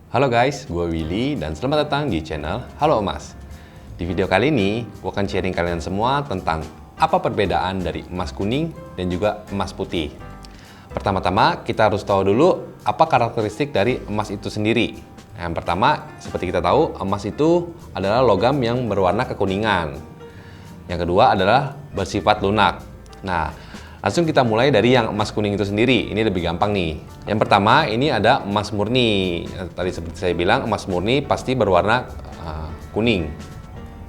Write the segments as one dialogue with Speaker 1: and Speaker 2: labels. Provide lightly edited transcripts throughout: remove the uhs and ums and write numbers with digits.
Speaker 1: Halo guys, gue Willy dan selamat datang di channel Halo Emas. Di video kali ini, gue akan sharing kalian semua tentang apa perbedaan dari emas kuning dan juga emas putih. Pertama-tama, kita harus tahu dulu apa karakteristik dari emas itu sendiri. Yang pertama, seperti kita tahu, emas itu adalah logam yang berwarna kekuningan. Yang kedua adalah bersifat lunak. Nah, langsung kita mulai dari yang emas kuning itu sendiri. Ini lebih gampang nih. Yang pertama, ini ada emas murni. Tadi seperti saya bilang, emas murni pasti berwarna kuning.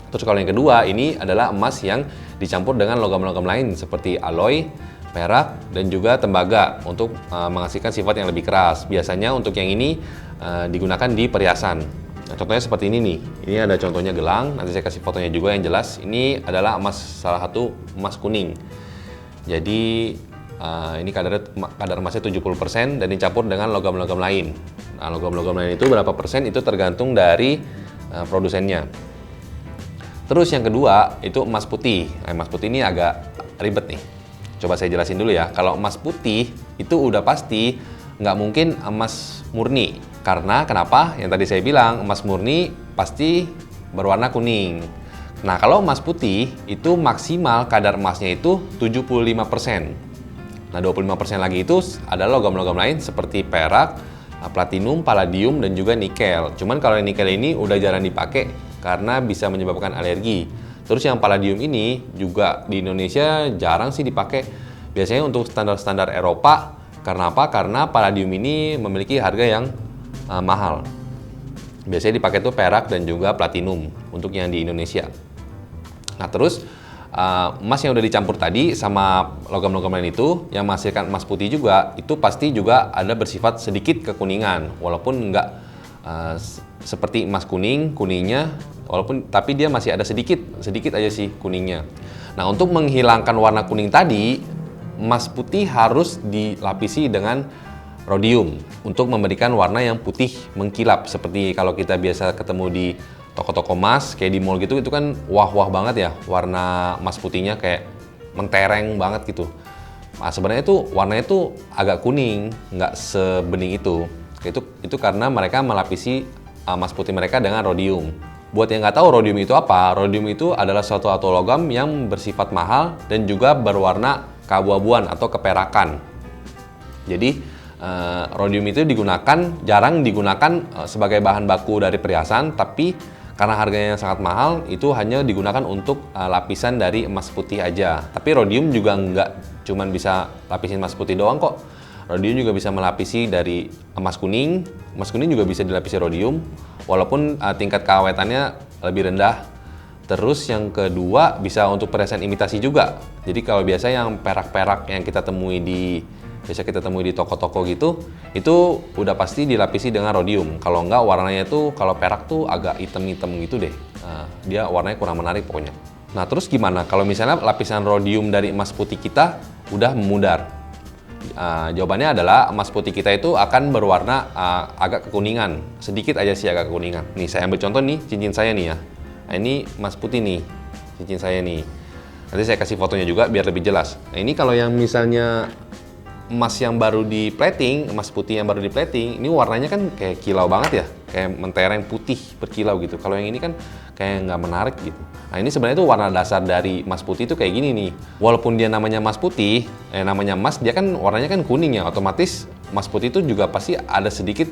Speaker 1: Terus kalau yang kedua, ini adalah emas yang dicampur dengan logam-logam lain seperti alloy, perak, dan juga tembaga untuk menghasilkan sifat yang lebih keras. Biasanya untuk yang ini digunakan di perhiasan. Nah, contohnya seperti ini nih. Ini ada contohnya gelang. Nanti saya kasih fotonya juga yang jelas. Ini adalah salah satu emas kuning. Jadi ini kadar emasnya 70% dan dicampur dengan logam-logam lain. Nah, logam-logam lain itu berapa persen itu tergantung dari produsennya. Terus yang kedua itu emas putih. Nah, emas putih ini agak ribet nih. Coba saya jelasin dulu ya. Kalau emas putih itu udah pasti nggak mungkin emas murni. Karena kenapa? Yang tadi saya bilang emas murni pasti berwarna kuning. Nah, kalau emas putih itu maksimal kadar emasnya itu 75%. Nah, 25% lagi itu adalah logam-logam lain seperti perak, platinum, palladium, dan juga nikel. Cuman kalau nikel ini udah jarang dipakai karena bisa menyebabkan alergi. Terus yang palladium ini juga di Indonesia jarang sih dipakai. Biasanya untuk standar-standar Eropa. Karena apa? Karena palladium ini memiliki harga yang mahal. Biasanya dipakai tuh perak dan juga platinum untuk yang di Indonesia. Nah, terus emas yang udah dicampur tadi sama logam-logam lain itu yang menghasilkan emas putih juga itu pasti juga ada bersifat sedikit kekuningan, walaupun nggak seperti emas kuningnya, tapi dia masih ada sedikit aja sih kuningnya. Nah, untuk menghilangkan warna kuning tadi, emas putih harus dilapisi dengan rhodium untuk memberikan warna yang putih mengkilap, seperti kalau kita biasa ketemu di toko-toko emas kayak di mall gitu, itu kan wah-wah banget ya warna emas putihnya, kayak mentereng banget gitu. Nah, sebenarnya itu warnanya tuh agak kuning, nggak sebening itu. Itu karena mereka melapisi emas putih mereka dengan rhodium. Buat yang nggak tahu rhodium itu apa, rhodium itu adalah suatu logam yang bersifat mahal dan juga berwarna keabu-abuan atau keperakan. Jadi rhodium itu jarang digunakan sebagai bahan baku dari perhiasan, tapi karena harganya sangat mahal, itu hanya digunakan untuk lapisan dari emas putih aja. Tapi rhodium juga nggak cuman bisa lapisin emas putih doang kok. Rhodium juga bisa melapisi dari emas kuning. Emas kuning juga bisa dilapisi rhodium, walaupun tingkat keawetannya lebih rendah. Terus yang kedua bisa untuk perhiasan imitasi juga. Jadi kalau biasa yang perak-perak yang kita temui di toko-toko gitu, itu udah pasti dilapisi dengan rhodium. Kalau enggak, warnanya tuh kalau perak tuh agak hitam-hitam gitu deh. Dia warnanya kurang menarik pokoknya. Nah, terus gimana kalau misalnya lapisan rhodium dari emas putih kita udah memudar? Jawabannya adalah emas putih kita itu akan berwarna agak kekuningan. Sedikit aja sih agak kekuningan. Nih, saya ambil contoh nih, cincin saya nih ya. Nah, ini emas putih nih, cincin saya nih. Nanti saya kasih fotonya juga biar lebih jelas. Nah, ini kalau yang misalnya emas yang baru di plating, emas putih yang baru di plating, ini warnanya kan kayak kilau banget ya, kayak mentereng putih berkilau gitu. Kalau yang ini kan kayak nggak menarik gitu. Nah, ini sebenarnya tuh warna dasar dari emas putih itu kayak gini nih. Walaupun dia namanya emas putih, namanya emas, dia kan warnanya kan kuning ya, otomatis emas putih itu juga pasti ada sedikit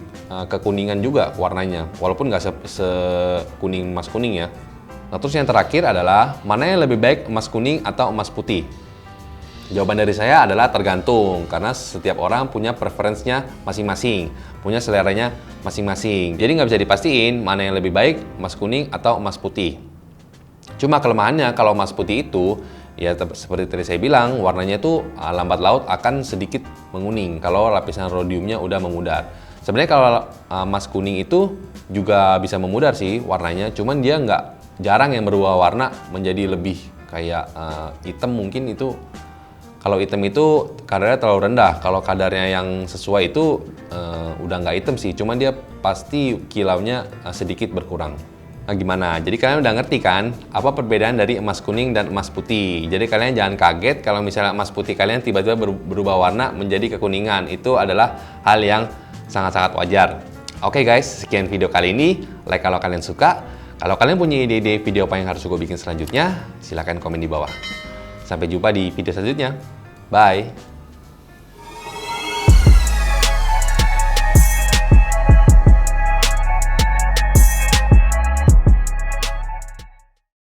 Speaker 1: kekuningan juga warnanya, walaupun nggak sekuning emas kuning ya. Nah, terus yang terakhir adalah mana yang lebih baik, emas kuning atau emas putih? Jawaban dari saya adalah tergantung, karena setiap orang punya preferensinya masing-masing, punya seleranya masing-masing. Jadi nggak bisa dipastiin mana yang lebih baik, emas kuning atau emas putih. Cuma kelemahannya kalau emas putih itu, ya seperti tadi saya bilang, warnanya itu lambat laut akan sedikit menguning kalau lapisan rhodiumnya udah memudar. Sebenarnya kalau emas kuning itu juga bisa memudar sih warnanya, cuman dia jarang yang berubah warna menjadi lebih kayak hitam mungkin itu. Kalau hitam itu kadarnya terlalu rendah. Kalau kadarnya yang sesuai itu udah nggak hitam sih, cuman dia pasti kilaunya sedikit berkurang. Nah, gimana? Jadi kalian udah ngerti kan apa perbedaan dari emas kuning dan emas putih. Jadi kalian jangan kaget kalau misalnya emas putih kalian tiba-tiba berubah warna menjadi kekuningan. Itu adalah hal yang sangat-sangat wajar. Oke guys, sekian video kali ini. Like kalau kalian suka. Kalau kalian punya ide-ide video apa yang harus gue bikin selanjutnya, silahkan komen di bawah. Sampai jumpa di video selanjutnya. Bye!